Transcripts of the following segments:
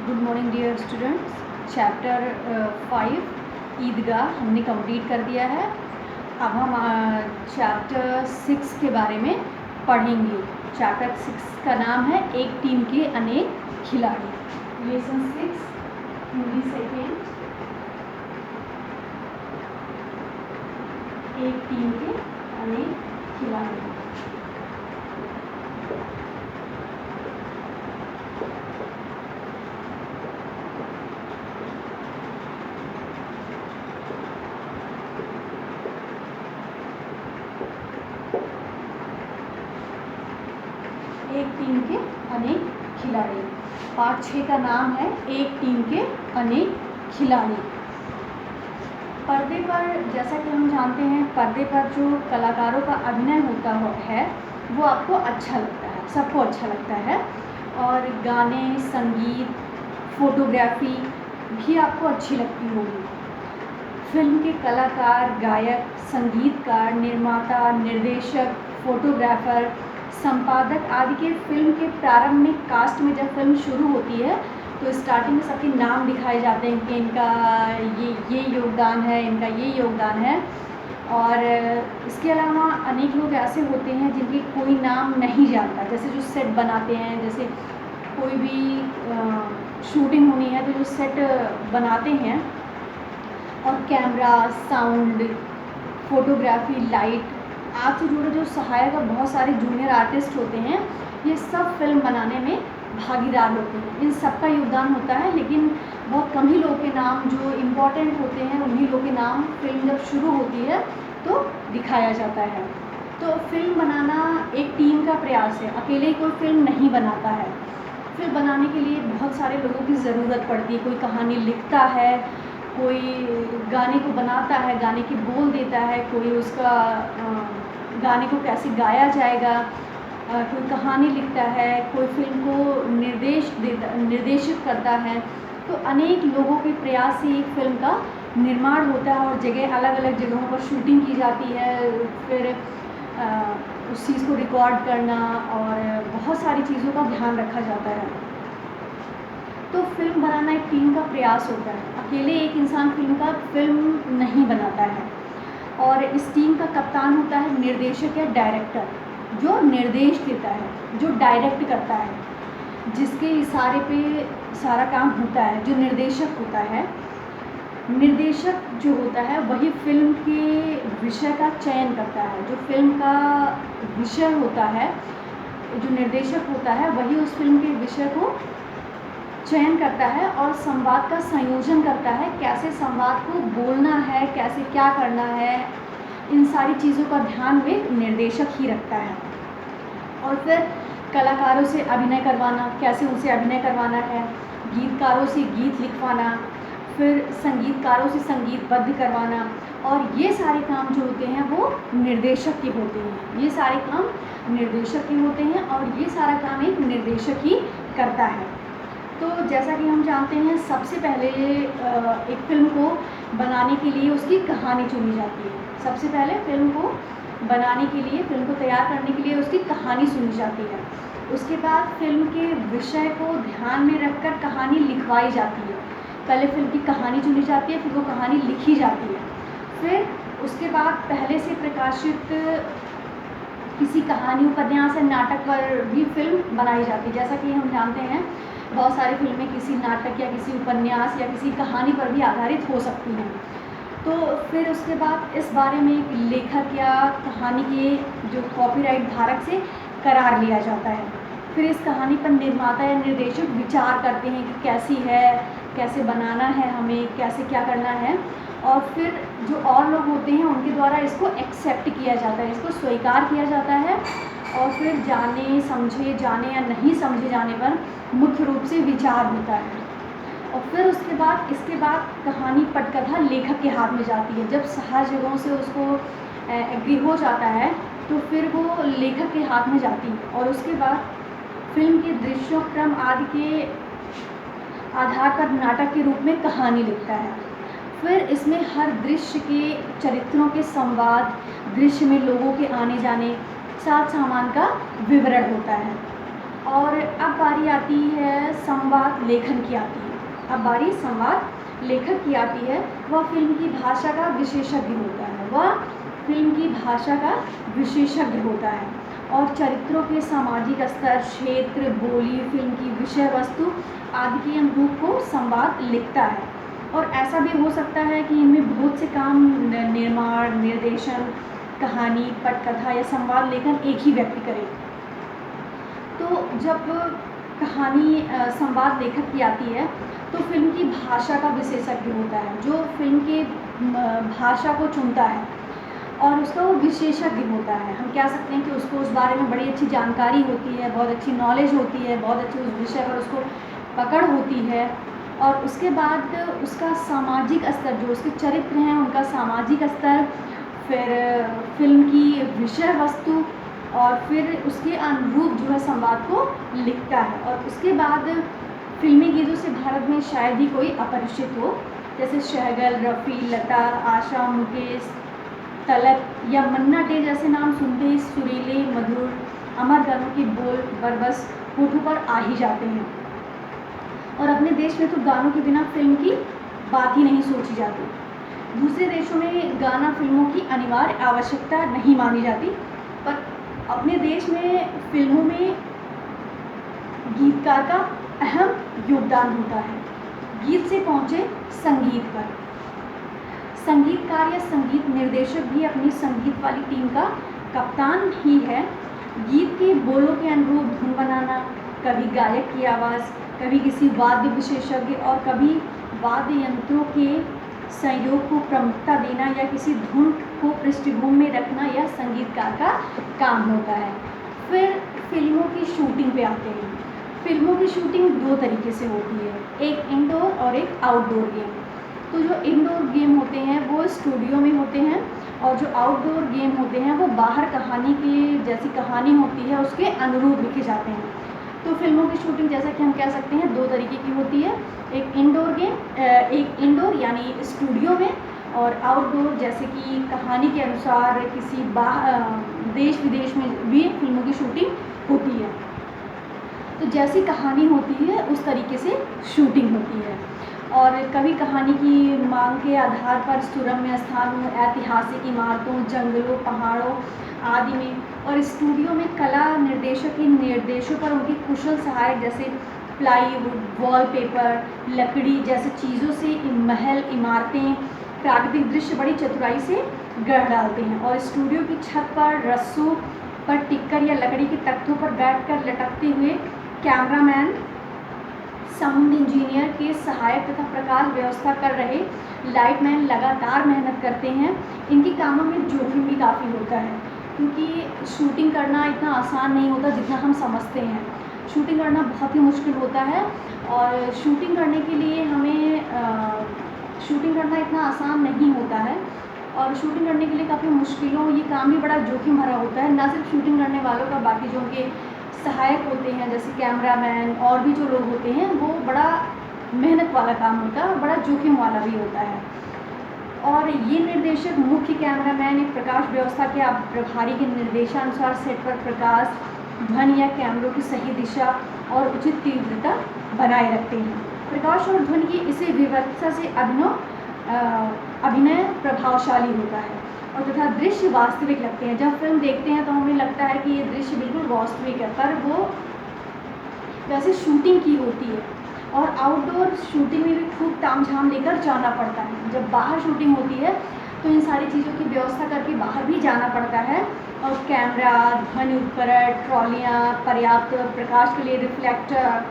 Good morning dear students. Chapter 5 Idgah हमने complete कर दिया है। अब हम चैप्टर 6 के बारे में पढ़ेंगे। चैप्टर 6 का नाम है एक टीम के अनेक खिलाड़ी। लेसन 6 हिंदी सेकेंड, एक टीम के अनेक खिलाड़ी। एक टीम के अनेक खिलाड़ी। पार्ट 6 का नाम है एक टीम के अनेक खिलाड़ी। पर्दे पर, जैसा कि हम जानते हैं, पर्दे पर जो कलाकारों का अभिनय होता है वो आपको अच्छा लगता है, सबको अच्छा लगता है। और गाने, संगीत, फोटोग्राफी भी आपको अच्छी लगती होगी। फिल्म के कलाकार, गायक, संगीतकार, निर्माता, निर्देशक, फोटोग्राफर, संपादक आदि के फिल्म के प्रारंभ में कास्ट में जब फिल्म शुरू होती है तो स्टार्टिंग में सबके नाम दिखाए जाते हैं कि इनका ये योगदान है, इनका ये योगदान है। और इसके अलावा अनेक लोग ऐसे होते हैं जिनके कोई नाम नहीं जानता, जैसे जो सेट बनाते हैं, जैसे कोई भी शूटिंग होनी है तो जो सेट बनाते हैं, और कैमरा, साउंड, फोटोग्राफी, लाइट आग से जुड़े जो सहायक और बहुत सारे जूनियर आर्टिस्ट होते हैं, ये सब फिल्म बनाने में भागीदार होते हैं। इन सब का योगदान होता है, लेकिन बहुत कम ही लोग के नाम जो इम्पोर्टेंट होते हैं उन्हीं लोग के नाम फिल्म जब शुरू होती है तो दिखाया जाता है। तो फिल्म बनाना एक टीम का प्रयास है, अकेले ही कोई फिल्म नहीं बनाता है। फिल्म बनाने के लिए बहुत सारे लोगों की ज़रूरत पड़ती है। कोई कहानी लिखता है, कोई गाने को बनाता है, गाने की बोल देता है, कोई उसका गाने को कैसे गाया जाएगा, कोई कहानी लिखता है, कोई फिल्म को निर्देशित करता है। तो अनेक लोगों के प्रयास से एक फिल्म का निर्माण होता है और जगह अलग अलग जगहों पर शूटिंग की जाती है। फिर उस चीज़ को रिकॉर्ड करना और बहुत सारी चीज़ों का ध्यान रखा जाता है। तो फिल्म बनाना एक टीम का प्रयास होता है, अकेले एक इंसान फिल्म नहीं बनाता है। और इस टीम का कप्तान होता है निर्देशक या डायरेक्टर, जो निर्देश देता है, जो डायरेक्ट करता है, जिसके इशारे पे सारा काम होता है, जो निर्देशक होता है। निर्देशक जो होता है वही फिल्म के विषय का चयन करता है। जो फिल्म का विषय होता है, जो निर्देशक होता है वही उस फिल्म के विषय को चयन करता है और संवाद का संयोजन करता है। कैसे संवाद को बोलना है, कैसे क्या करना है, इन सारी चीज़ों का ध्यान वे निर्देशक ही रखता है। और फिर कलाकारों से अभिनय करवाना, कैसे उनसे अभिनय करवाना है, गीतकारों से गीत लिखवाना, फिर संगीतकारों से संगीतबद्ध करवाना, और ये सारे काम जो होते हैं वो निर्देशक के होते हैं। ये सारे काम निर्देशक के होते हैं और ये सारा काम एक निर्देशक ही करता है। तो जैसा कि हम जानते हैं, सबसे पहले एक फिल्म को बनाने के लिए उसकी कहानी चुनी जाती है। सबसे पहले फिल्म को बनाने के लिए, फिल्म को तैयार करने के लिए उसकी कहानी चुनी जाती है। उसके बाद फिल्म के विषय को ध्यान में रखकर कहानी लिखवाई जाती है। पहले फिल्म की कहानी चुनी जाती है, फिर वो कहानी लिखी जाती है। फिर उसके बाद पहले से प्रकाशित किसी कहानी, उपन्यास या नाटक पर भी फिल्म बनाई जाती है। जैसा कि हम जानते हैं, बहुत सारी फिल्में किसी नाटक या किसी उपन्यास या किसी कहानी पर भी आधारित हो सकती हैं। तो फिर उसके बाद इस बारे में एक लेखक या कहानी के जो कॉपीराइट धारक से करार लिया जाता है। फिर इस कहानी पर निर्माता या निर्देशक विचार करते हैं कि कैसी है, कैसे बनाना है, हमें कैसे क्या करना है। और फिर जो और लोग होते हैं उनके द्वारा इसको एक्सेप्ट किया जाता है, इसको स्वीकार किया जाता है। और फिर जाने या नहीं समझे जाने पर मुख्य रूप से विचार होता है। और फिर इसके बाद कहानी पटकथा लेखक के हाथ में जाती है। जब हर जगहों से उसको एग्री हो जाता है तो फिर वो लेखक के हाथ में जाती है और उसके बाद फिल्म के दृश्यों, क्रम आदि के आधार पर नाटक के रूप में कहानी लिखता है। फिर इसमें हर दृश्य के चरित्रों के संवाद, दृश्य में लोगों के आने जाने, साथ सामान का विवरण होता है। और अब बारी आती है संवाद लेखन की आती है। अब बारी संवाद लेखक की आती है। वह फिल्म की भाषा का विशेषज्ञ होता है। वह फिल्म की भाषा का विशेषज्ञ होता है और चरित्रों के सामाजिक स्तर, क्षेत्र, बोली, फिल्म की विषय वस्तु आदि के अनुरूप को संवाद लिखता है। और ऐसा भी हो सकता है कि इनमें बहुत से काम निर्माण, निर्देशन, कहानी, पटकथा या संवाद लेखन एक ही व्यक्ति करे। तो जब कहानी संवाद लेखक की आती है तो फिल्म की भाषा का विशेषज्ञ होता है, जो फिल्म के भाषा को चुनता है और उसका वो विशेषज्ञ होता है। हम कह सकते हैं कि उसको उस बारे में बड़ी अच्छी जानकारी होती है, बहुत अच्छी नॉलेज होती है, बहुत अच्छी उस विषय पर उसको पकड़ होती है। और उसके बाद उसका सामाजिक स्तर, जो उसके चरित्र हैं उनका सामाजिक स्तर, फिर फिल्म की विषय वस्तु और फिर उसके अनुरूप जो है संवाद को लिखता है। और उसके बाद फिल्मी गीतों से भारत में शायद ही कोई अपरिचित हो, जैसे शहगल, रफ़ी, लता, आशा, मुकेश, तलत या मन्ना डे जैसे नाम सुनते ही सुरीले, मधुर, अमर गानों के बोल बरबस होठों पर आ ही जाते हैं। और अपने देश में तो गानों के बिना फिल्म की बात ही नहीं सोची जाती। दूसरे देशों में गाना फिल्मों की अनिवार्य आवश्यकता नहीं मानी जाती, पर अपने देश में फिल्मों में गीतकार का अहम योगदान होता है। गीत से पहुँचे संगीत पर। संगीतकार या संगीत निर्देशक भी अपनी संगीत वाली टीम का कप्तान ही है। गीत के बोलों के अनुरूप धुन बनाना, कभी गायक की आवाज़, कभी किसी वाद्य विशेषज्ञ और कभी वाद्य यंत्रों के संयोग को प्रमुखता देना या किसी धुन को पृष्ठभूमि में रखना यह संगीतकार का काम होता है। फिर फिल्मों की शूटिंग पे आते हैं। फिल्मों की शूटिंग दो तरीके से होती है, एक इंडोर और एक आउटडोर गेम। तो जो इंडोर गेम होते हैं वो स्टूडियो में होते हैं और जो आउटडोर गेम होते हैं वो बाहर कहानी की जैसी कहानी होती है उसके अनुरूप लिखे जाते हैं। तो फिल्मों की शूटिंग जैसा कि हम कह सकते हैं दो तरीके की होती है, एक इंडोर यानी स्टूडियो में, और आउटडोर जैसे कि कहानी के अनुसार किसी देश विदेश में भी फिल्मों की शूटिंग होती है। तो जैसी कहानी होती है उस तरीके से शूटिंग होती है। और कभी कहानी की मांग के आधार पर सुरम्य स्थानों, ऐतिहासिक इमारतों, जंगलों, पहाड़ों आदि में, और स्टूडियो में कला निर्देशक के निर्देशों पर उनके कुशल सहायक जैसे प्लाईवुड, वॉलपेपर, लकड़ी जैसे चीज़ों से महल, इमारतें, प्राकृतिक दृश्य बड़ी चतुराई से गढ़ डालते हैं। और स्टूडियो की छत पर रस्सों पर टिककर या लकड़ी के तख्तों पर बैठकर लटकते हुए कैमरामैन, साउंड इंजीनियर के सहायक तथा प्रकाश व्यवस्था कर रहे लाइटमैन लगातार मेहनत करते हैं। इनके कामों में जोखिम भी काफ़ी होता है, क्योंकि शूटिंग करना इतना आसान नहीं होता जितना हम समझते हैं। शूटिंग करना बहुत ही मुश्किल होता है और शूटिंग करने के लिए हमें शूटिंग करना इतना आसान नहीं होता है और शूटिंग करने के लिए काफ़ी मुश्किलों, ये काम भी बड़ा जोखिम भरा होता है। ना सिर्फ शूटिंग करने वालों का, बाकी जो उनके सहायक होते हैं जैसे कैमरामैन और भी जो लोग होते हैं, वो बड़ा मेहनत वाला काम होता है, बड़ा जोखिम वाला भी होता है। और ये निर्देशक मुख्य कैमरामैन एक प्रकाश व्यवस्था के प्रभारी के निर्देशानुसार सेट पर प्रकाश, ध्वनि या कैमरों की सही दिशा और उचित तीव्रता बनाए रखते हैं। प्रकाश और ध्वनि की इसी विविधता से अभिनय प्रभावशाली होता है और तथा दृश्य वास्तविक लगते हैं। जब फिल्म देखते हैं तो हमें लगता है कि ये दृश्य बिल्कुल वास्तविक है, पर वो वैसे शूटिंग की होती है। और आउटडोर शूटिंग में भी खूब तामझाम लेकर जाना पड़ता है। जब बाहर शूटिंग होती है तो इन सारी चीज़ों की व्यवस्था करके बाहर भी जाना पड़ता है और कैमरा, ध्वनि उपकरण, ट्रॉलियाँ, पर्याप्त प्रकाश के लिए रिफ्लेक्टर,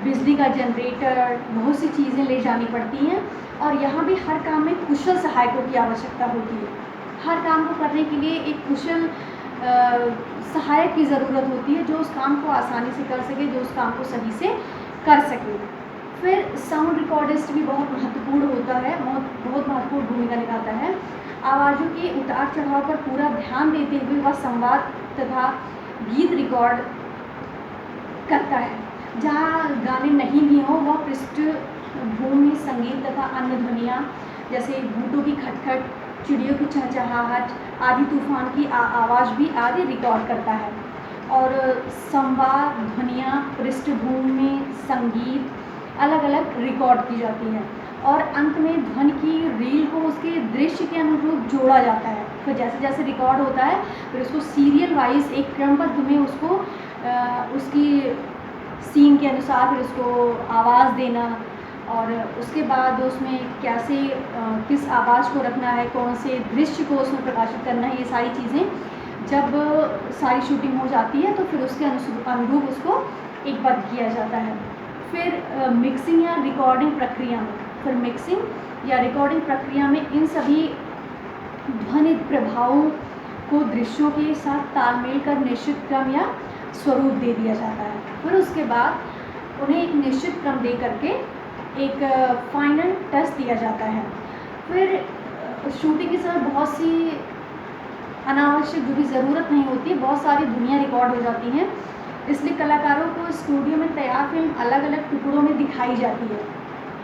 बिजली का जनरेटर, बहुत सी चीज़ें ले जानी पड़ती हैं। और यहाँ भी हर काम में कुशल सहायकों की आवश्यकता होती है। हर काम को करने के लिए एक कुशल सहायक की ज़रूरत होती है जो उस काम को आसानी से कर सके, जो उस काम को सही से कर सके। फिर साउंड रिकॉर्डिस्ट भी बहुत महत्वपूर्ण होता है, बहुत महत्वपूर्ण भूमिका निभाता है। आवाज़ों के उतार चढ़ाव पर पूरा ध्यान देते हुए वह संवाद तथा गीत रिकॉर्ड करता है। जहाँ गाने नहीं भी हों वह पृष्ठभूमि संगीत तथा अन्य ध्वनियाँ जैसे बूटों की खटखट, चिड़ियों की चहचहाहट आदि, तूफान की आवाज़ भी आदि रिकॉर्ड करता है। और संवाद, ध्वनियाँ, पृष्ठभूमि में संगीत अलग अलग रिकॉर्ड की जाती है और अंत में ध्वनि की रील को उसके दृश्य के अनुरूप जोड़ा जाता है। फिर जैसे जैसे रिकॉर्ड होता है फिर उसको सीरियल वाइज एक क्रमबद्ध में उसको उसकी सीन के अनुसार फिर उसको आवाज़ देना और उसके बाद उसमें कैसे किस आवाज़ को रखना है, कौन से दृश्य को उसमें प्रकाशित करना है, ये सारी चीज़ें जब सारी शूटिंग हो जाती है तो फिर उसके अनुरूप उसको एक बार किया जाता है। फिर मिक्सिंग या रिकॉर्डिंग प्रक्रिया में फिर मिक्सिंग या रिकॉर्डिंग प्रक्रिया में इन सभी ध्वनि प्रभावों को दृश्यों के साथ तालमेल कर निश्चित क्रम या स्वरूप दे दिया जाता है। फिर उसके बाद उन्हें एक निश्चित क्रम दे करके एक फाइनल टच दिया जाता है। फिर शूटिंग के समय बहुत सी अनावश्यक जो भी ज़रूरत नहीं होती, बहुत सारी दुनिया रिकॉर्ड हो जाती हैं, इसलिए कलाकारों को स्टूडियो में तैयार फिल्म अलग अलग टुकड़ों में दिखाई जाती है।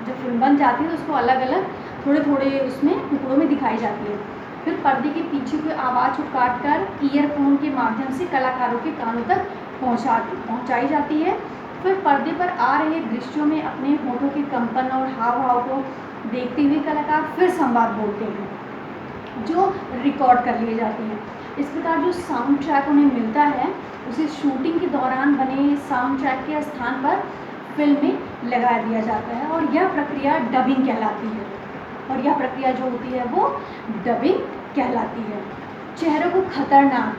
जब फिल्म बन जाती है तो उसको अलग अलग थोड़े थोड़े उसमें टुकड़ों में दिखाई जाती है। फिर पर्दे के पीछे की आवाज़ को काट कर ईयरफोन के माध्यम से कलाकारों के कानों तक पहुंचाई जाती है। फिर पर्दे पर आ रहे दृश्यों में अपने होठों के कंपन और हाव भाव को देखते हुए कलाकार फिर संवाद बोलते हैं जो रिकॉर्ड कर लिए जाते हैं। इस प्रकार जो साउंड ट्रैक उन्हें मिलता है उसे शूटिंग के दौरान बने साउंड ट्रैक के स्थान पर फिल्म में लगा दिया जाता है और यह प्रक्रिया डबिंग कहलाती है। और यह प्रक्रिया जो होती है वो डबिंग कहलाती है। चेहरे को खतरनाक,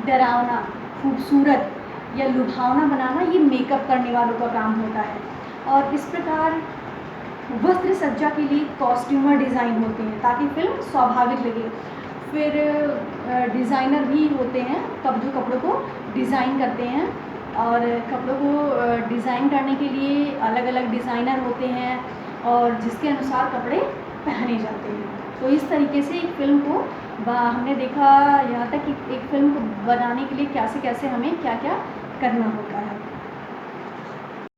डरावना, खूबसूरत या लुभावना बनाना ये मेकअप करने वालों का काम होता है। और इस प्रकार वस्त्र सज्जा के लिए कॉस्ट्यूमर डिज़ाइन होते हैं ताकि फिल्म स्वाभाविक लगे। फिर डिज़ाइनर भी होते हैं जो कपड़ों को डिज़ाइन करते हैं और कपड़ों को डिज़ाइन करने के लिए अलग अलग डिज़ाइनर होते हैं और जिसके अनुसार कपड़े पहने जाते हैं। तो इस तरीके से एक फ़िल्म को हमने देखा यहाँ तक कि एक फ़िल्म को बनाने के लिए कैसे कैसे हमें क्या क्या करना होता है।